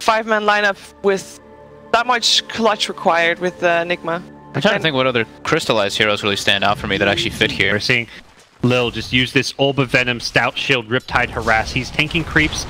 5-man lineup with that much clutch required with Enigma. I'm trying to think what other crystallized heroes really stand out for me that actually fit here. We're seeing Lil just use this Orb of Venom, Stout Shield, Riptide, Harass. He's tanking creeps,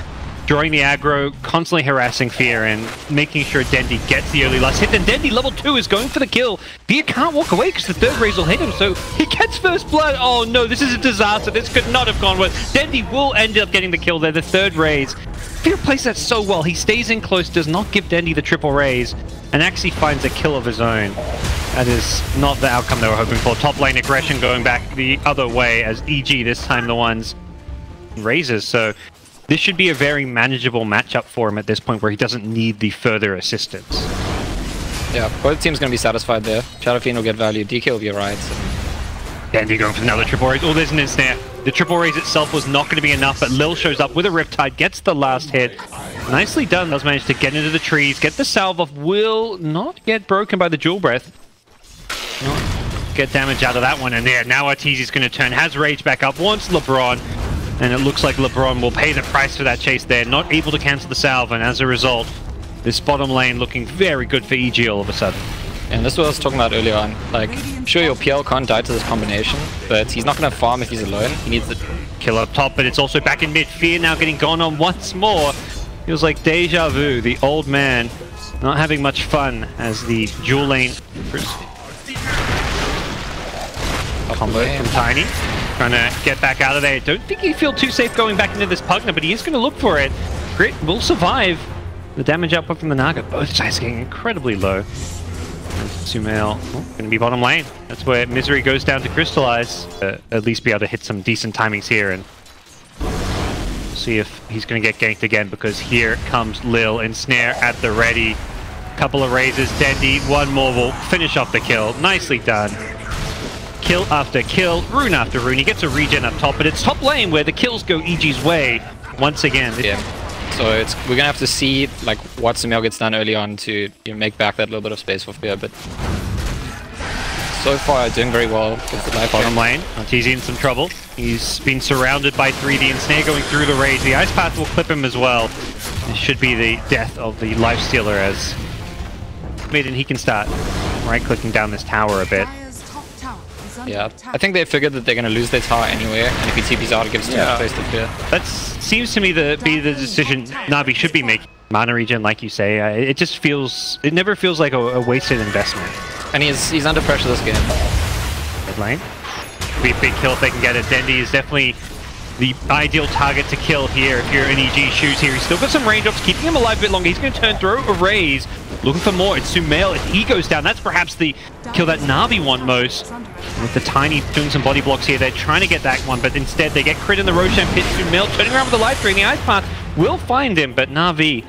drawing the aggro, constantly harassing Fear, and making sure Dendi gets the early last hit. Then Dendi, level 2, is going for the kill. Fear can't walk away because the third raise will hit him, so he gets first blood. Oh no, this is a disaster. This could not have gone well. Dendi will end up getting the kill there, the third raise. Fear plays that so well. He stays in close, does not give Dendi the triple raise, and actually finds a kill of his own. That is not the outcome they were hoping for. Top lane aggression going back the other way as EG this time the ones raises. So this should be a very manageable matchup for him at this point where he doesn't need the further assistance. Yeah, both teams going to be satisfied there. Shadow Fiend will get value, DK will be right. So. Dendi going for another triple raise. Oh, there's an ensnare. The triple raise itself was not going to be enough, but Lil shows up with a Riptide, gets the last hit. Nicely done. Does manage to get into the trees, get the salve off, will not get broken by the Jewel Breath. Not get damage out of that one, and there, now Arteezy's going to turn, has Rage back up, wants LeBron, and it looks like LeBron will pay the price for that chase there, not able to cancel the salve, and as a result, this bottom lane looking very good for EG all of a sudden. And this is what I was talking about earlier on, like, sure your PL can't die to this combination, but he's not going to farm if he's alone, he needs the kill up top, but it's also back in mid. Fear now getting gone on once more. Feels like deja vu, the old man not having much fun as the dual lane combo from Tiny. Trying to get back out of there. Don't think he feel too safe going back into this Pugna, but he is going to look for it. Grit will survive the damage output from the Naga. Both sides getting incredibly low. Sumail going to be bottom lane. That's where Misery goes down to crystallize. At least be able to hit some decent timings here and see if he's going to get ganked again, because here comes Lil. Ensnare at the ready. Couple of raises. Dendi, one more will finish off the kill. Nicely done. Kill after kill, rune after rune. He gets a regen up top, but it's top lane where the kills go EG's way once again. Yeah. So we're gonna have to see like what Sumail gets done early on to make back that little bit of space for Fear, but so far doing very well with the life bottom lane. Arteezy in some trouble. He's been surrounded by 3. The Ensnare going through the rage. The Ice Path will clip him as well. This should be the death of the Lifestealer as Maiden, he can start right-clicking down this tower a bit. Yeah, I think they figured that they're going to lose their tower anyway, and if he TPs out, it gives too much space to Fear. That seems to me to be the decision Navi should be making. Mana regen, like you say, it just feels, it never feels like a wasted investment. And he's under pressure this game. Mid lane. Be a big kill if they can get it. Dendi is definitely the ideal target to kill here if you're an EG shoes here. He's still got some range ups, keeping him alive a bit longer. He's going to turn through a raise, looking for more. It's Sumail. If he goes down, that's perhaps the kill that Navi want most. With the Tiny doing some body blocks here, they're trying to get that one, but instead they get crit in the Roshan pit. Sumail turning around with the life drain. The Ice Path will find him, but Navi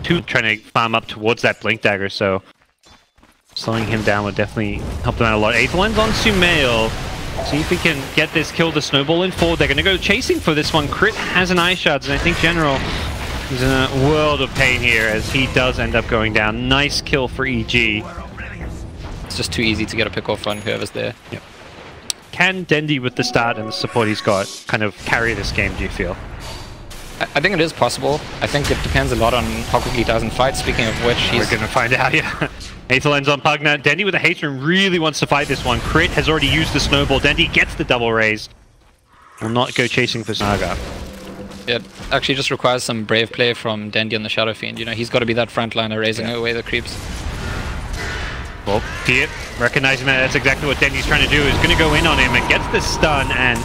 trying to farm up towards that Blink Dagger, so slowing him down would definitely help them out a lot. 8th one's on Sumail. See if he can get this kill, the snowball in forward. They're going to go chasing for this one. Crit has an Ice Shards, and I think General is in a world of pain here as he does end up going down. Nice kill for EG. It's just too easy to get a pick off on whoever's there. Yep. Can Dendi, with the start and the support he's got, kind of carry this game, do you feel? I think it is possible. I think it depends a lot on how quickly he does in fight. Speaking of which, we're going to find out, yeah. Aethelens on Pugna. Dendi with a haste rune really wants to fight this one. Crit has already used the snowball. Dendi gets the double raise. Will not go chasing for Saga. It actually just requires some brave play from Dendi on the Shadow Fiend. You know, he's got to be that frontliner raising away the creeps. Well, Fiat, recognizing that that's exactly what Dendi's trying to do, is going to go in on him and gets the stun, and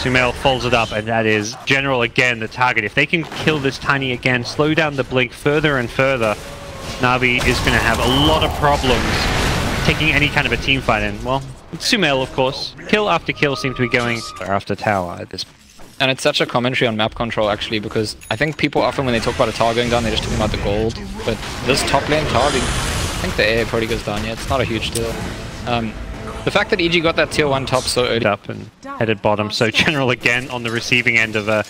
Sumail folds it up, and that is General again, the target. If they can kill this Tiny again, slow down the blink further and further, Navi is going to have a lot of problems taking any kind of a team fight in. Well, it's Sumail, of course. Kill after kill seem to be going after tower at this point. And it's such a commentary on map control, actually, because I think people often, when they talk about a tower going down, they're just talking about the gold. But this top lane tower, I think the AA probably goes down. Yeah, it's not a huge deal. The fact that EG got that tier 1 top so early up and headed bottom, so General again on the receiving end of a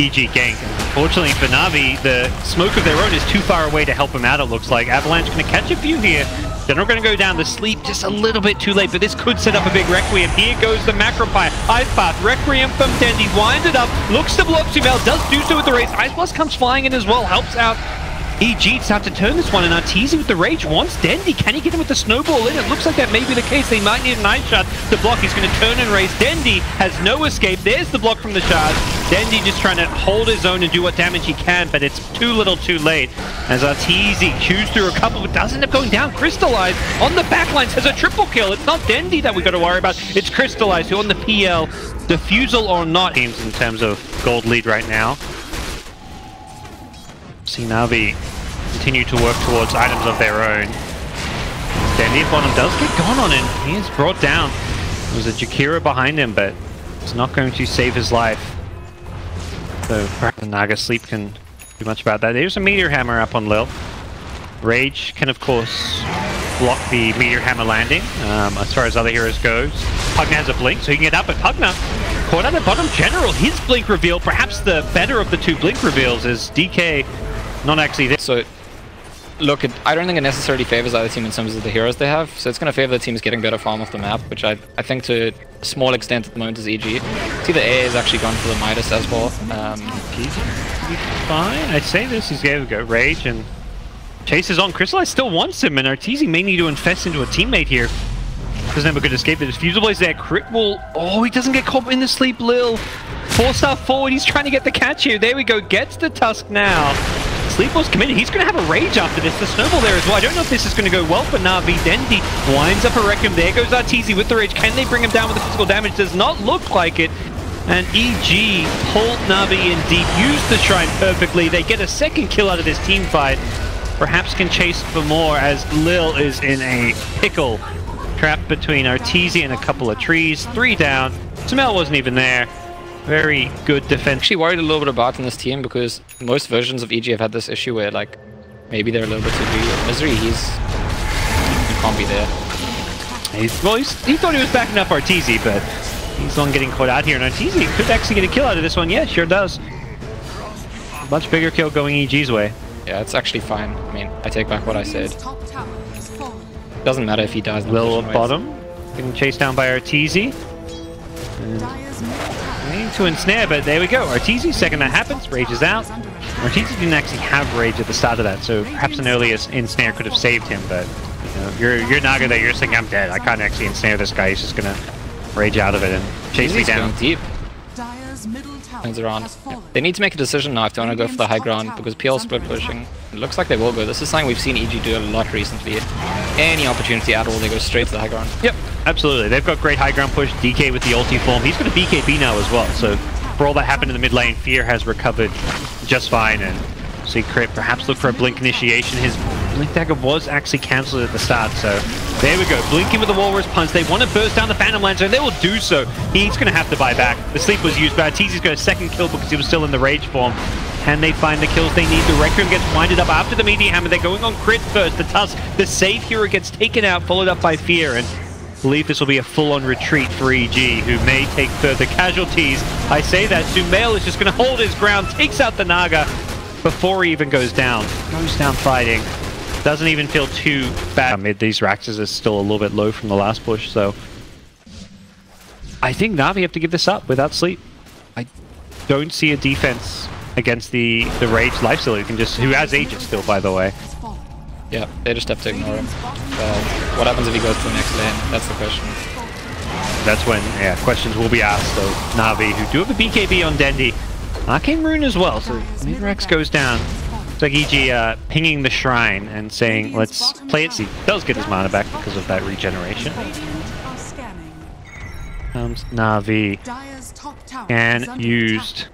EG gank. Unfortunately for Navi, the smoke of their own is too far away to help him out, it looks like. Avalanche going to catch a few here. General going to go down to sleep just a little bit too late, but this could set up a big Requiem. Here goes the Macropire. Ice Path, Requiem from Dendy, winds it up, looks to block Sumail, does do so with the Race. Ice Blast comes flying in as well, helps out EG start to turn this one, and Arteezy with the Rage wants Dendy. Can he get him with the Snowball in? It looks like that may be the case. They might need an Ice Shot to block. He's going to turn and race. Dendy has no escape. There's the block from the charge. Dendy just trying to hold his own and do what damage he can, but it's too little too late. As Arteezy chews through a couple, but does end up going down. Crystallize on the backlines has a triple kill. It's not Dendy that we got to worry about. It's Crystallize who on the PL, Defusal or not, teams in terms of gold lead right now. See Navi continue to work towards items of their own. Dendy at bottom does get gone on him. He is brought down. There's a Jakira behind him, but it's not going to save his life. So perhaps the Naga Sleep can do much about that. There's a Meteor Hammer up on Lil. Rage can of course block the Meteor Hammer landing as far as other heroes goes. Pugna has a blink, so he can get up, but Pugna caught out at bottom. General, his blink reveal, perhaps the better of the two blink reveals, is DK not actually there. So look, I don't think it necessarily favors either team in terms of the heroes they have, so it's going to favor the teams getting better farm off the map, which I think to a small extent at the moment is EG. See the A has actually gone for the Midas as well. He's fine, I'd say this. He's going to go Rage and chases on. Crystallize still wants him, and Arteezy may need to infest into a teammate here. Doesn't have a good escape. The Diffusal is there. Crit will... Oh, he doesn't get caught in the sleep, Lil. 4-star forward. He's trying to get the catch here. There we go. Gets the Tusk now. Sleep was committed. He's going to have a Rage after this. The Snowball there as well. I don't know if this is going to go well for Navi. Dendy winds up a Requiem. There goes Arteezy with the Rage. Can they bring him down with the physical damage? Does not look like it. And EG pulled Navi in deep. Used the Shrine perfectly. They get a second kill out of this team fight. Perhaps can chase for more as Lil is in a pickle. Trapped between Arteezy and a couple of trees. 3 down. Sumail wasn't even there. Very good defense. Actually worried a little bit about in this team because most versions of EG have had this issue where like maybe they're a little bit too big. Misery, he can't be there. He thought he was backing up Arteezy, but he's the one getting caught out here. And Arteezy could actually get a kill out of this one. Yeah, sure does. Much bigger kill going EG's way. Yeah, it's actually fine. I mean, I take back what I said. Doesn't matter if he dies. Lil at bottom, getting chased down by Arteezy. Need to ensnare, but there we go. Arteezy, second that happens, Rage is out. Arteezy didn't actually have Rage at the start of that, so perhaps an earlier ensnare could have saved him, but you know, you're Naga there, you're just thinking, I'm dead. I can't actually ensnare this guy, he's just gonna Rage out of it and chase me down. Deep. Turns around. Yeah. They need to make a decision now if they want to go for the high ground because PL split pushing. It looks like they will go. This is something we've seen EG do a lot recently. Any opportunity at all, they go straight to the high ground. Yep, absolutely. They've got great high ground push. DK with the ulti form. He's got a BKB now as well. So for all that happened in the mid lane, Fear has recovered just fine. And see Crit perhaps look for a blink initiation. His blink dagger was actually cancelled at the start. So there we go. Blinking with the Walrus Punch. They want to burst down the Phantom Lancer, and they will do so. He's going to have to buy back. The sleep was used, but Arteezy's got a second kill because he was still in the Rage form. Can they find the kills they need? The Requiem gets winded up after the Meteor Hammer. They're going on Crit first. The Tusk, the safe hero, gets taken out, followed up by Fear. And I believe this will be a full-on retreat for EG, who may take further casualties. I say that Sumail is just going to hold his ground, takes out the Naga before he even goes down. Goes down fighting. Doesn't even feel too bad. These Raxes are still a little bit low from the last push, so I think Navi have to give this up without sleep. I don't see a defense against the Rage Lifestealer who has Aegis still, by the way. Yeah, they just have to ignore him. What happens if he goes to the next lane? That's the question. That's when, yeah, questions will be asked of Navi, who do have a BKB on Dendy. Arcane Rune as well, so Rex goes down. It's like EG pinging the Shrine and saying, let's play it. He does get his mana back because of that regeneration. Comes Navi. And used.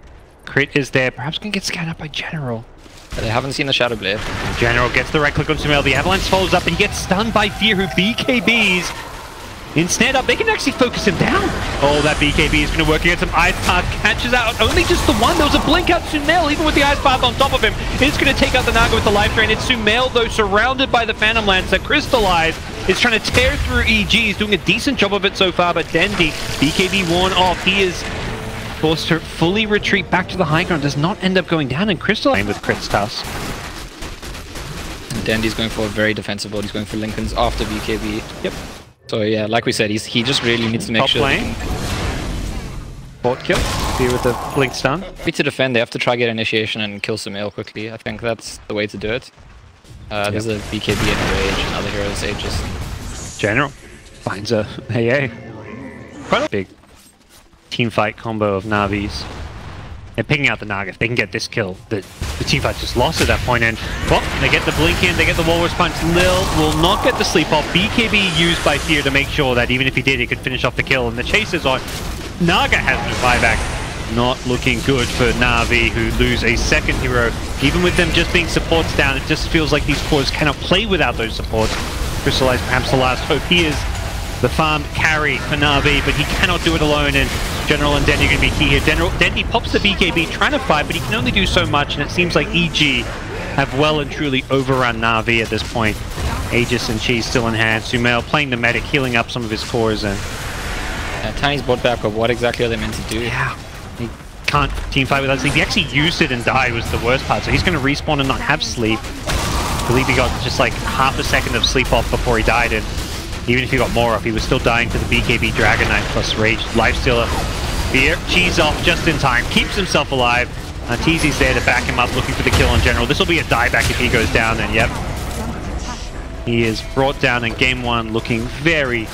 Crit is there. Perhaps can get scanned up by General. They haven't seen the Shadow Blade. General gets the right click on Sumail. The Avalanche follows up and gets stunned by Fear, who BKBs. Instead up, they can actually focus him down. Oh, that BKB is going to work against him. Ice Path catches out only just the one. There was a blink out Sumail, even with the Ice Path on top of him. It's going to take out the Naga with the life drain. It's Sumail, though, surrounded by the Phantom Lancer. Crystallize is trying to tear through EG. He's doing a decent job of it so far, but Dendy, BKB worn off. He is forced to fully retreat back to the high ground. Does not end up going down, and Crystallize with Crit's Tusk. Dandy's going for a very defensive build. He's going for Lincolns after BKB. Yep. So yeah, like we said, he just really needs to make Top sure. lane. Bot kill. Here with the blink stun. To defend, they have to try get initiation and kill Sumail quickly. I think that's the way to do it. There's a BKB and a Rage and other heroes' Aegis. General finds a AA. Quite a big team fight combo of Navis. They're picking out the Naga. If they can get this kill, the team fight just lost at that point. And well, they get the blink in, they get the Walrus Punch. Lil will not get the sleep off. BKB used by Fear to make sure that even if he did, he could finish off the kill. And the chase is on. Naga has no buyback. Not looking good for Navi, who lose a second hero. Even with them just being supports down, it just feels like these cores cannot play without those supports. Crystallize perhaps the last hope. He is the farm carry for Navi, but he cannot do it alone, and General and Dendy are going to be key here. Dendy pops the BKB, trying to fight, but he can only do so much, and it seems like EG have well and truly overrun Navi at this point. Aegis and Cheese still in hand. Sumail playing the medic, healing up some of his cores, and Tiny's bot back, but what exactly are they meant to do? yeah, he can't team fight without sleep. He actually used it and died was the worst part, so he's going to respawn and not have sleep. I believe he got just like half a second of sleep off before he died, and even if he got more off, he was still dying to the BKB Dragon Knight plus Rage. Lifestealer. Fear. Cheese off just in time. Keeps himself alive. Teezy's there to back him up, looking for the kill on General. This will be a dieback if he goes down, and yep. He is brought down in game one, looking very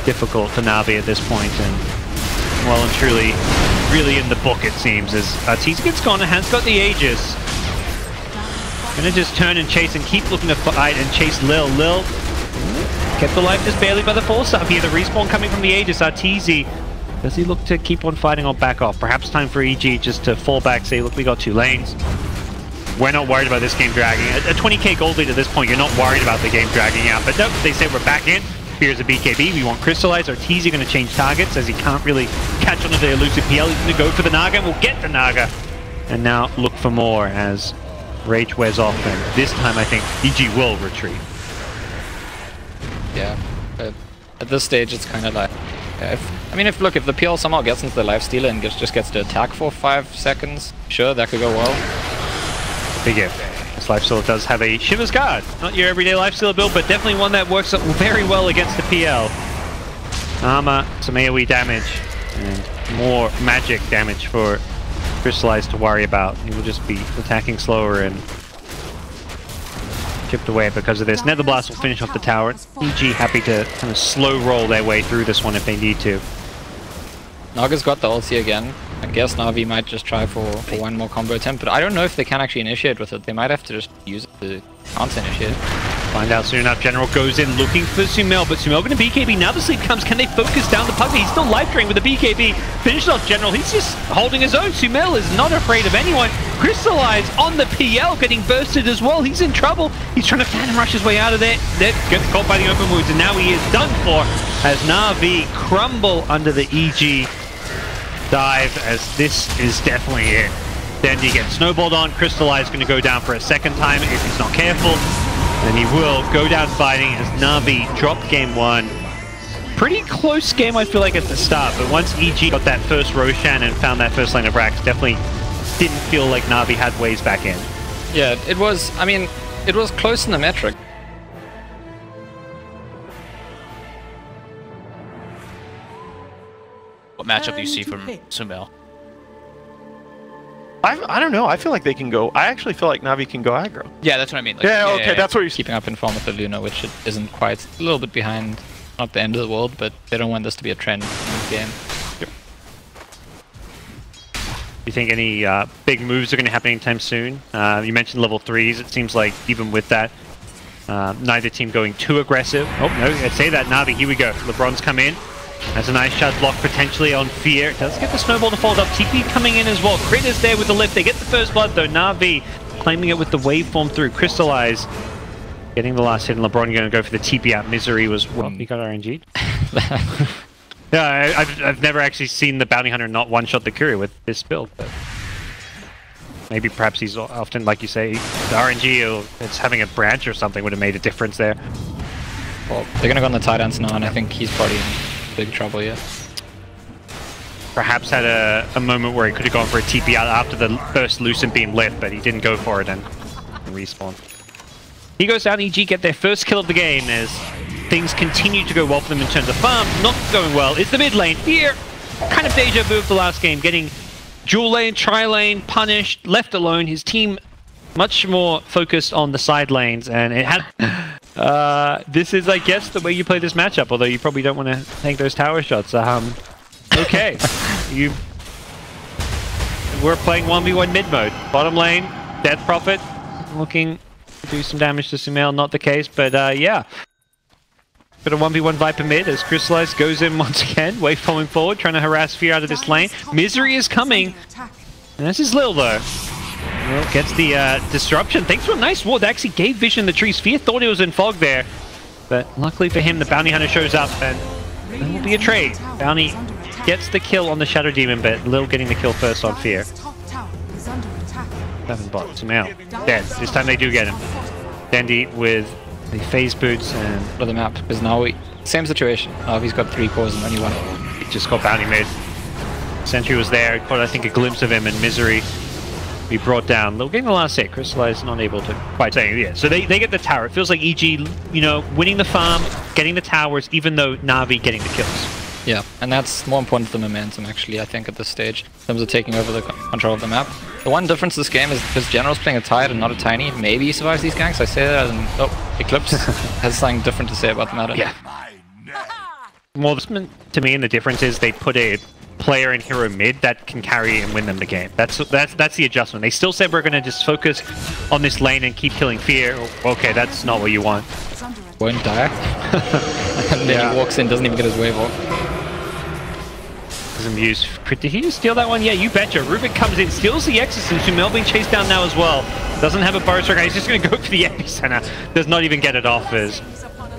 difficult for Navi at this point, and well and truly, really in the book it seems, as Teezy gets gone and has got the Aegis. Gonna just turn and chase and keep looking to fight and chase Lil. Lil kept alive just barely by the force up here. The respawn coming from the Aegis. Teezy, does he look to keep on fighting or back off? Perhaps time for EG just to fall back, say, look, we got two lanes. We're not worried about this game dragging. A 20k gold lead at this point, you're not worried about the game dragging out. But nope, they say we're back in. Here's a BKB. We want Crystallize. Teezy going to change targets as he can't really catch onto the elusive PL. He's going to go for the Naga, and we'll get the Naga. And now look for more as Rage wears off, and this time I think EG will retreat. Yeah, but at this stage it's kind of like, if the PL somehow gets into the lifestealer and just gets to attack for 5 seconds, sure, that could go well. Big if. This lifestealer does have a Shiver's Guard. Not your everyday lifestealer build, but definitely one that works very well against the PL. Armor, some AoE damage, and more magic damage for Crystallize to worry about. He will just be attacking slower and chipped away because of this. Nether Blast will finish off the tower. EG happy to kind of slow roll their way through this one if they need to. Naga's got the ulti again. I guess Navi might just try for one more combo attempt, but I don't know if they can actually initiate with it. They might have to just use it to can't initiate. Find out soon enough. General goes in looking for Sumail, but Sumail going to BKB. Now the sleep comes. Can they focus down the Puggy? He's still life drained with the BKB. Finished off General. He's just holding his own. Sumail is not afraid of anyone. Crystallize on the PL, getting bursted as well. He's in trouble. He's trying to phantom rush his way out of there. Gets caught by the open wounds, and now he is done for as Navi crumble under the EG dive, as this is definitely it. Dandy gets snowballed on. Crystallize going to go down for a second time if he's not careful. And he will go down fighting as Navi dropped game one. Pretty close game, I feel like, at the start, but once EG got that first Roshan and found that first lane of Rax, definitely didn't feel like Navi had ways back in. Yeah, it was, it was close in the metric. What matchup do you see from Sumail? I don't know. I feel like they can go. I actually feel like Navi can go aggro. Yeah, that's what I mean. Like, Yeah, okay, that's what you're Keeping up in form with the Luna, which it isn't quite, a little bit behind. Not the end of the world, but they don't want this to be a trend in the game. Do you think any big moves are going to happen anytime soon? You mentioned level 3s. It seems like even with that, neither team going too aggressive. Oh, no, I'd say that. Navi, here we go. LeBron's come in. That's a nice shot block potentially on Fear. It does get the snowball to fold up. TP coming in as well. Crit is there with the lift. They get the first blood though. Navi claiming it with the waveform through. Crystallize getting the last hit, and LeBron going to go for the TP out. Misery was he got RNG'd. Yeah, I've never actually seen the Bounty Hunter not one-shot the Courier with this build, but maybe perhaps he's often, like you say, the RNG or it's having a branch or something would have made a difference there. Well, they're going to go on the tight ends now, and I think he's probably in big trouble here. Perhaps had a moment where he could have gone for a TP out after the first Lucent Beam lift, but he didn't go for it and respawn. He goes down, EG get their first kill of the game as things continue to go well for them in terms of farm. Not going well is the mid lane. Here, kind of deja vu of the last game, getting dual lane, tri-lane, punished, left alone. His team much more focused on the side lanes, and it had... this is, I guess, the way you play this matchup, although you probably don't want to take those tower shots. Okay. We're playing 1v1 mid mode. Bottom lane, Death Prophet, looking to do some damage to Sumail. Not the case, but yeah. Bit of 1v1 Viper mid as Crystallize goes in once again, waveforming forward, trying to harass Fear out of this lane. Misery is coming, and this is Lil though. Lil gets the disruption. Thanks to a nice ward that actually gave vision in the trees. Fear thought it was in fog there, but luckily for him, the Bounty Hunter shows up, and there will be a trade. Bounty gets the kill on the Shadow Demon, but Lil getting the kill first on Fear. 7 bot, Sumail dead. This time they do get him. Dandy with the phase boots and For the map, because now same situation. He's got 3 cores and only 1. he just got Bounty mid. Sentry was there, caught I think a glimpse of him, and Misery be brought down. They'll get the last hit. Crystallize not able to quite say, yeah. So they get the tower. It feels like EG, you know, winning the farm, getting the towers, even though Navi getting the kills. Yeah, and that's more important for the momentum, actually, I think, at this stage, in terms of taking over the control of the map. The one difference this game is because General's playing a tired and not a tiny. Maybe he survives these ganks. I say that, and oh, Eclipse has something different to say about the matter. Yeah. Well, to me, and the difference is they put a player and hero mid that can carry and win them the game. That's the adjustment. They still said we're going to just focus on this lane and keep killing Fear. Okay, that's not what you want. Won't die. And then he walks in, doesn't even get his wave off. Doesn't use crit. Did he just steal that one? Yeah, you betcha. Rubik comes in, steals the Exorcism. Sumail being chased down now as well. Doesn't have a burst strike. He's just going to go for the epicenter. Does not even get it off as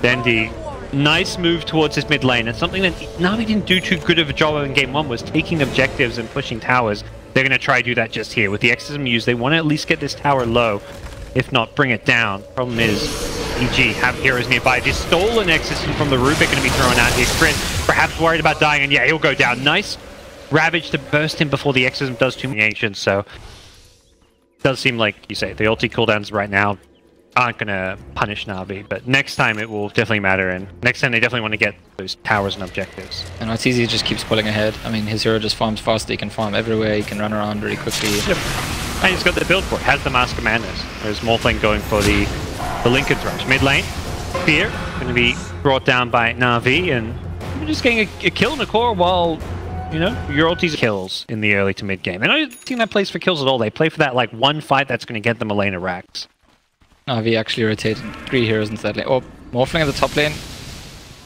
Dandy. Nice move towards his mid lane. And something that Navi didn't do too good of a job of in game 1 was taking objectives and pushing towers. They're going to try to do that just here. With the Exorcism used, they want to at least get this tower low. If not, bring it down. Problem is, EG have heroes nearby. This stolen Exorcism from the Rubik going to be thrown out here. Crit, perhaps worried about dying, and yeah, he'll go down. Nice Ravage to burst him before the Exorcism does too many actions, so... It does seem like, you say, the ulti cooldowns right now aren't going to punish Navi, but next time it will definitely matter, and next time they definitely want to get those towers and objectives. And it's easy, he just keeps pulling ahead. I mean, his hero just farms faster, he can farm everywhere, he can run around really quickly. Yep. And he's got the build for it, has the Mask of Madness. There's Morphling going for the Lincoln Thrush. Mid lane, Fear, going to be brought down by Navi, and you're just getting a kill in the core while, you know, your ultis kills in the early to mid game. And I don't think that plays for kills at all. They play for that, like, one fight that's going to get them a lane of racks. Navi actually rotated 3 heroes in that lane. Oh, Morphling at the top lane.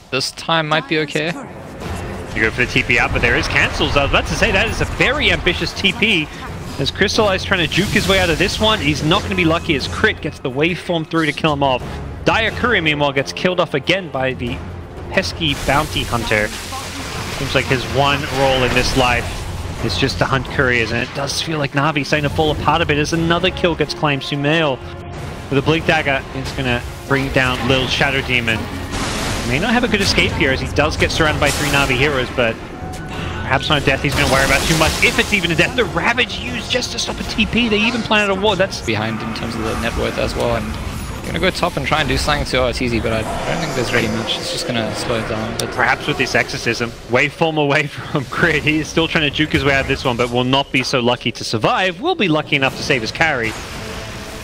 This time might be okay. You go for the TP out, but there is cancels. I was about to say, that is a very ambitious TP. As Crystallize trying to juke his way out of this one, he's not going to be lucky as Crit gets the waveform through to kill him off. Diakuri, meanwhile, gets killed off again by the pesky Bounty Hunter. Seems like his one role in this life is just to hunt couriers, and it does feel like Navi starting to fall apart a bit as another kill gets claimed. Sumail with a Blink Dagger is going to bring down Lil's Shadow Demon. May not have a good escape here as he does get surrounded by 3 Navi heroes, but perhaps not a death he's going to worry about too much, if it's even a death. The Ravage used just to stop a TP. They even planted a ward. That's behind in terms of the net worth as well, and you're going to go top and try and do something to it's easy, but I don't think there's really much. It's just going to slow it down. But perhaps with this Exorcism, waveform away from Crit. He is still trying to juke his way out of this one, but will not be so lucky to survive. Will be lucky enough to save his carry.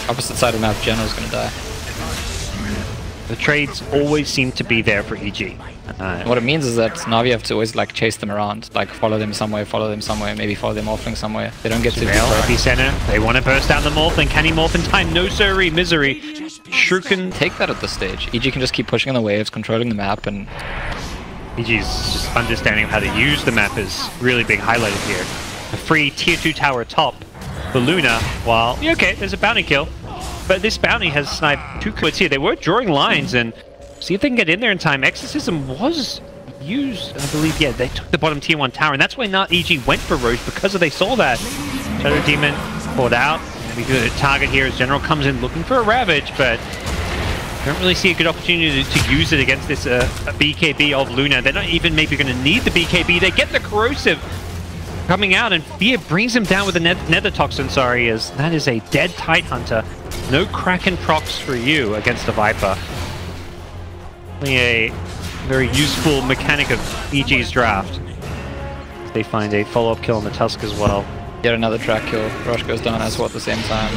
Opposite side of the map, General's going to die. The trades always seem to be there for EG. What it means is that Navi have to always like chase them around, like follow them somewhere, maybe follow them Morphling somewhere. They don't get to epicenter. They want to burst down the Morphling. Can he morph in time? No siree. Misery. Shuriken take that at this stage. EG can just keep pushing on the waves, controlling the map, and EG's just understanding of how to use the map is really being highlighted here. A free tier 2 tower top for Luna, while okay, there's a bounty kill. But this bounty has sniped 2 crits here. They were drawing lines and see if they can get in there in time. Exorcism was used, I believe, yeah, they took the bottom tier 1 tower, and that's why not EG went for Roche, because they saw that. Shadow Demon pulled out. We do a target here as General comes in looking for a Ravage, but don't really see a good opportunity to use it against this BKB of Luna. They're not even maybe going to need the BKB. They get the Corrosive coming out, and Fear brings him down with the Nether Toxin, sorry, as that is a dead Tidehunter. No Kraken procs for you against the Viper. Only a very useful mechanic of EG's draft. They find a follow-up kill on the Tusk as well. Yet another track kill. Rush goes down as well at the same time.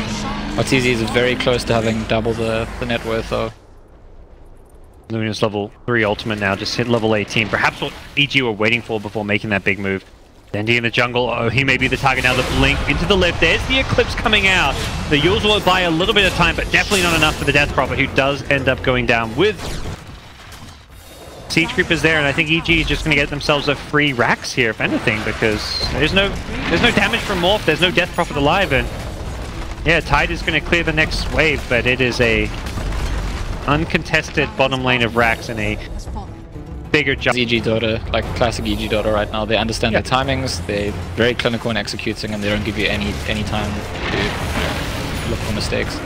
Arteezy is very close to having double the net worth though. Luna's level 3 ultimate now, just hit level 18. Perhaps what EG were waiting for before making that big move. Dendi in the jungle, oh, he may be the target now. The blink into the lift, there's the Eclipse coming out. The Yules will buy a little bit of time, but definitely not enough for the Death Prophet, who does end up going down with Siege Creepers there, and I think EG is just going to get themselves a free Rax here, if anything, because there's no damage from Morph, there's no Death Prophet alive, and yeah, Tide is going to clear the next wave, but it is a uncontested bottom lane of Rax and a bigger jump. EG Dota, like classic EG Dota right now, they understand their timings, they're very clinical in executing, and they don't give you any time to look for mistakes.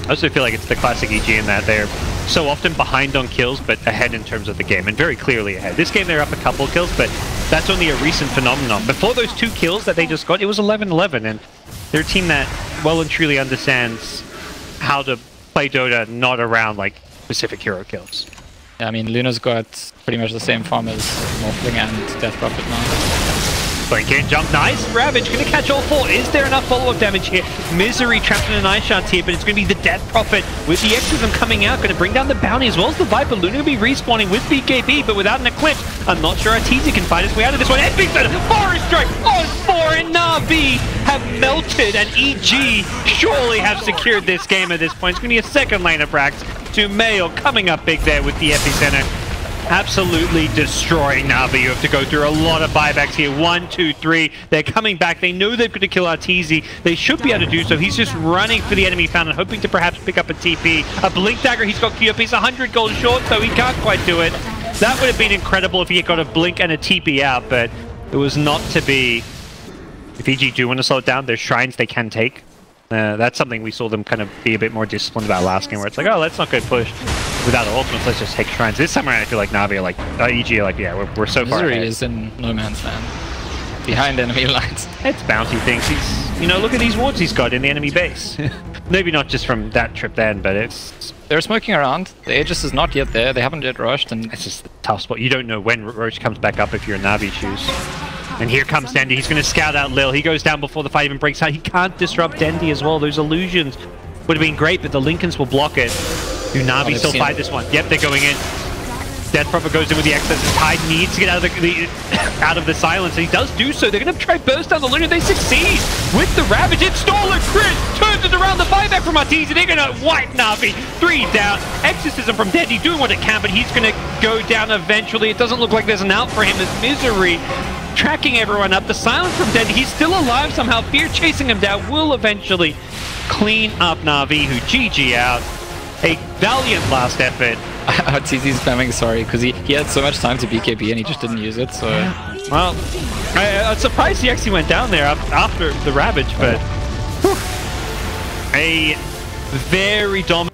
I also feel like it's the classic EG in that they're so often behind on kills, but ahead in terms of the game, and very clearly ahead. This game they're up a couple of kills, but that's only a recent phenomenon. Before those 2 kills that they just got, it was 11-11, and they're a team that well and truly understands how to play Dota not around like specific hero kills. Yeah, I mean, Luna's got pretty much the same farm as Morphling and Death Prophet now. Blink in, jump, nice. Ravage gonna catch all 4. Is there enough follow-up damage here? Misery trapped in an Ice Shard here, but it's gonna be the Death Prophet with the Exorcism coming out, gonna bring down the bounty as well as the Viper. Luna gonna be respawning with BKB, but without an Eclipse. I'm not sure Arteezy can fight his way out of this one. Forest Strike on 4, and Navi have melted, and EG surely have secured this game at this point. It's gonna be a second lane of Rax to Mail coming up big there with the Epicenter. Absolutely destroying Navi. You have to go through a lot of buybacks here. 1, 2, 3. They're coming back. They know they've got to kill Arteezy. They should be able to do so. He's just running for the enemy fountain, hoping to perhaps pick up a TP. A Blink Dagger he's got queued up. He's 100 gold short, so he can't quite do it. That would have been incredible if he had got a Blink and a TP out, but it was not to be. If EG do want to slow it down, there's shrines they can take. That's something we saw them kind of be a bit more disciplined about last game, where it's like, oh, let's not go push without ultimates, let's just take shrines. This time around, I feel like Navi are like, EG are like, yeah, we're so far ahead. Misery is in no man's land, behind enemy lines. It's bounty things. He's, you know, look at these wards he's got in the enemy base. Maybe not just from that trip then, but it's... They're smoking around. The Aegis is not yet there. They haven't yet rushed, and it's just a tough spot. You don't know when Roche comes back up if you're in Navi shoes. And here comes Dendi. He's going to scout out Lil. He goes down before the fight even breaks out. He can't disrupt Dendi as well. Those illusions would have been great, but the Lincolns will block it. Do Navi still fight this one? Yep, they're going in. Death Prophet goes in with the excess. Tide needs to get out of out of the silence, and he does do so. They're going to try burst down the Luna. They succeed with the Ravage. It's stolen. Chris turns it around. The buyback from Arteezy. They're going to wipe Navi. 3 down. Exorcism from Dendi doing what it can, but he's going to go down eventually. It doesn't look like there's an out for him. There's Misery tracking everyone up. The silence from Dendi. He's still alive somehow. Fear chasing him down will eventually clean up Navi, who GG out. A valiant last effort. Arteezy's spamming sorry because he had so much time to BKB and he just didn't use it. So well, I'm surprised he actually went down there after the Ravage, but a very dominant.